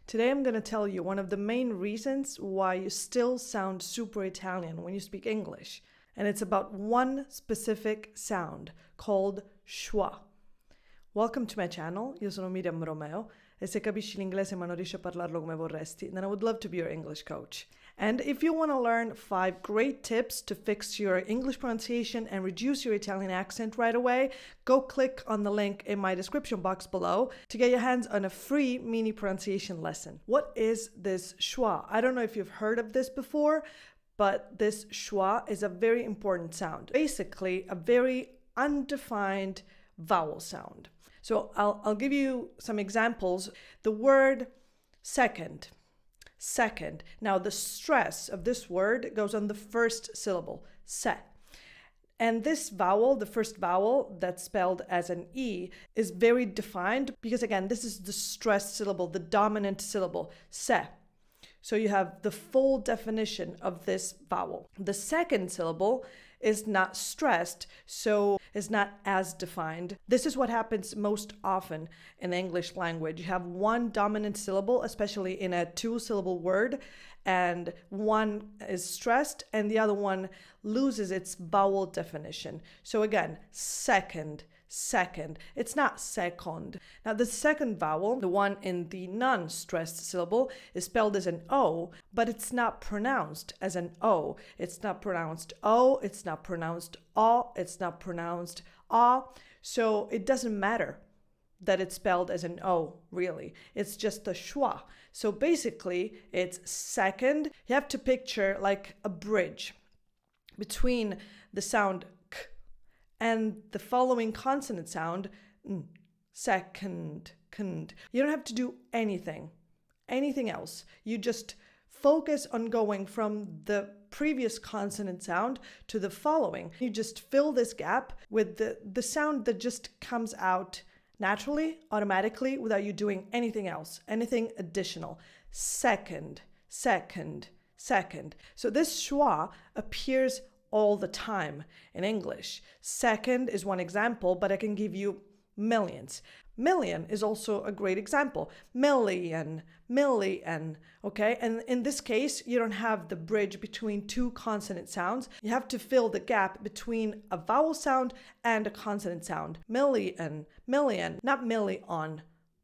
Today I'm going to tell you one of the main reasons why you still sound super Italian when you speak English. And it's about one specific sound called schwa. Welcome to my channel, io sono Miriam Romeo e se capisci l'inglese ma non riesci a parlarlo come vorresti, then I would love to be your English coach. And if you want to learn 5 great tips to fix your English pronunciation and reduce your Italian accent right away, go click on the link in my description box below to get your hands on a free mini pronunciation lesson. What is this schwa? I don't know if you've heard of this before, but this schwa is a very important sound. Basically, a very undefined vowel sound. So I'll give you some examples. The word second. Second. Now the stress of this word goes on the first syllable, se. And this vowel, the first vowel that's spelled as an E, is very defined because again, this is the stressed syllable, the dominant syllable, se. So you have the full definition of this vowel. The second syllable is not stressed, so is not as defined. This is what happens most often in the English language. You have one dominant syllable, especially in a 2-syllable word, and one is stressed and the other one loses its vowel definition. So again, second. It's not second. Now the second vowel, the one in the non-stressed syllable, is spelled as an O, but it's not pronounced as an O. It's not pronounced O, it's not pronounced O, it's not pronounced A. So it doesn't matter that it's spelled as an O, really. It's just a schwa. So basically, it's second. You have to picture like a bridge between the sound and the following consonant sound, second. You don't have to do anything else. You just focus on going from the previous consonant sound to the following. You just fill this gap with the sound that just comes out naturally, automatically, without you doing anything else, anything additional. Second. So this schwa appears all the time in English. Second is one example, but I can give you millions. Million is also a great example. Million, okay? And in this case, you don't have the bridge between 2 consonant sounds. You have to fill the gap between a vowel sound and a consonant sound. Million, not million,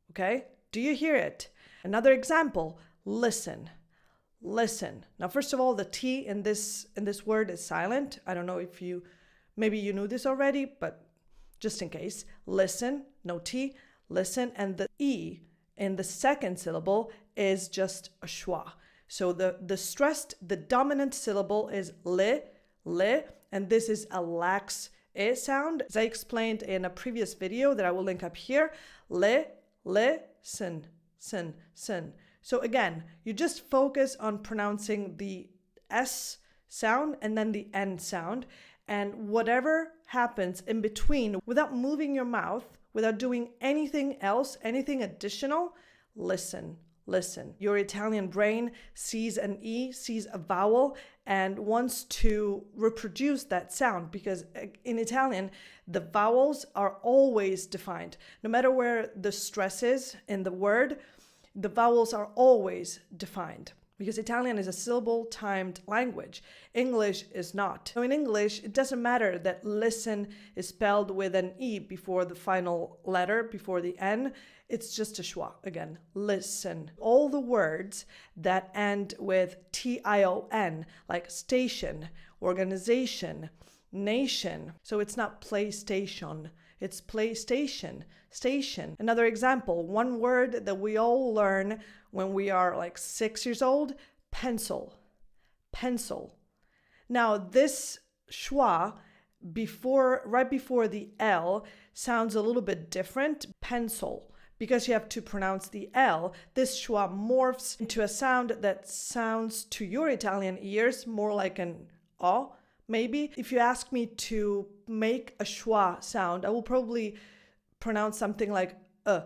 okay? Do you hear it? Another example, listen. Now, first of all, the T in this word is silent. I don't know if maybe you knew this already, but just in case, listen, no T, listen, and the E in the second syllable is just a schwa. So the stressed, the dominant syllable is le, and this is a lax E sound. As I explained in a previous video that I will link up here, le, sin. So again, you just focus on pronouncing the S sound and then the N sound, and whatever happens in between, without moving your mouth, without doing anything else, anything additional, listen. Your Italian brain sees an E, sees a vowel, and wants to reproduce that sound because in Italian, the vowels are always defined. No matter where the stress is in the word, the vowels are always defined because Italian is a syllable-timed language. English is not. So in English, it doesn't matter that listen is spelled with an E before the final letter, before the N. It's just a schwa. Again, listen. All the words that end with T-I-O-N, like station, organization, nation. So it's not PlayStation. It's PlayStation, station. Another example, one word that we all learn when we are like 6 years old, pencil. Now this schwa, right before the L, sounds a little bit different, pencil. Because you have to pronounce the L, this schwa morphs into a sound that sounds to your Italian ears more like an O. Maybe if you ask me to make a schwa sound, I will probably pronounce something like a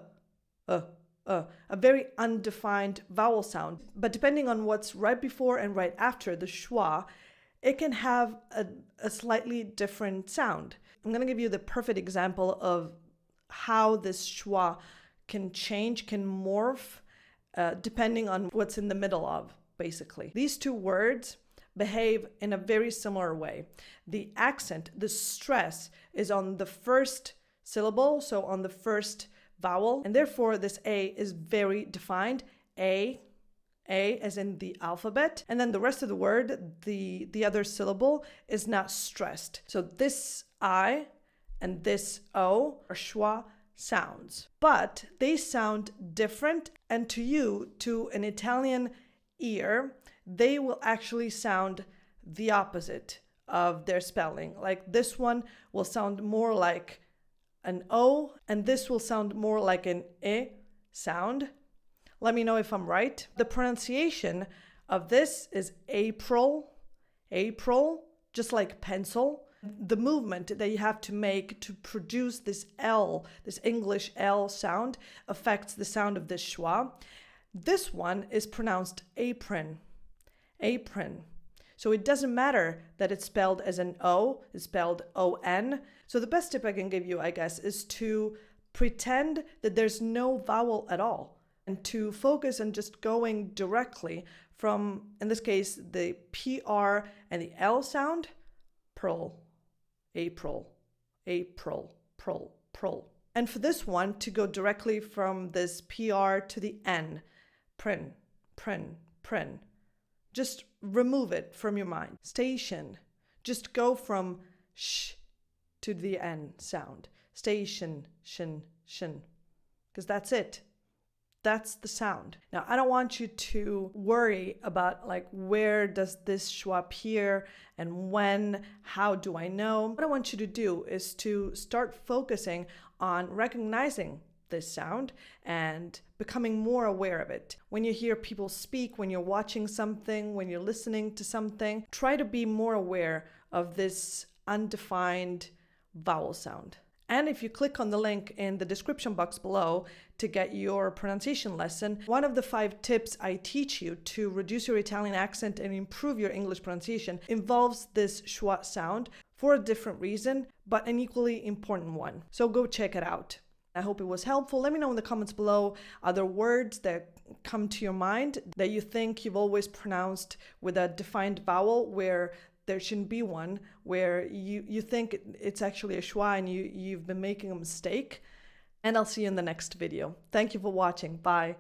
very undefined vowel sound. But depending on what's right before and right after the schwa, it can have a slightly different sound. I'm going to give you the perfect example of how this schwa can change, can morph depending on what's in the middle of, basically. These two words behave in a very similar way. The accent, the stress, is on the first syllable, so on the first vowel, and therefore this A is very defined. A as in the alphabet, and then the rest of the word, the other syllable, is not stressed. So this I and this O are schwa sounds, but they sound different, and to an Italian ear, they will actually sound the opposite of their spelling. Like this one will sound more like an O, and this will sound more like an E sound. Let me know if I'm right. The pronunciation of this is April, just like pencil. The movement that you have to make to produce this L, this English L sound, affects the sound of this schwa. This one is pronounced apron. So it doesn't matter that it's spelled as an O, it's spelled O-N. So the best tip I can give you, I guess, is to pretend that there's no vowel at all, and to focus on just going directly from, in this case, the PR and the L sound, pearl, April, prl. And for this one, to go directly from this PR to the N, prin. Just remove it from your mind. Station, just go from sh to the N sound. Station, shin, because that's it. That's the sound. Now, I don't want you to worry about like, where does this schwa appear and when, how do I know? What I want you to do is to start focusing on recognizing this sound and becoming more aware of it. When you hear people speak, when you're watching something, when you're listening to something, try to be more aware of this undefined vowel sound. And if you click on the link in the description box below to get your pronunciation lesson, one of the 5 tips I teach you to reduce your Italian accent and improve your English pronunciation involves this schwa sound for a different reason, but an equally important one. So go check it out. I hope it was helpful. Let me know in the comments below other words that come to your mind that you think you've always pronounced with a defined vowel where there shouldn't be one, where you think it's actually a schwa and you've been making a mistake. And I'll see you in the next video. Thank you for watching. Bye.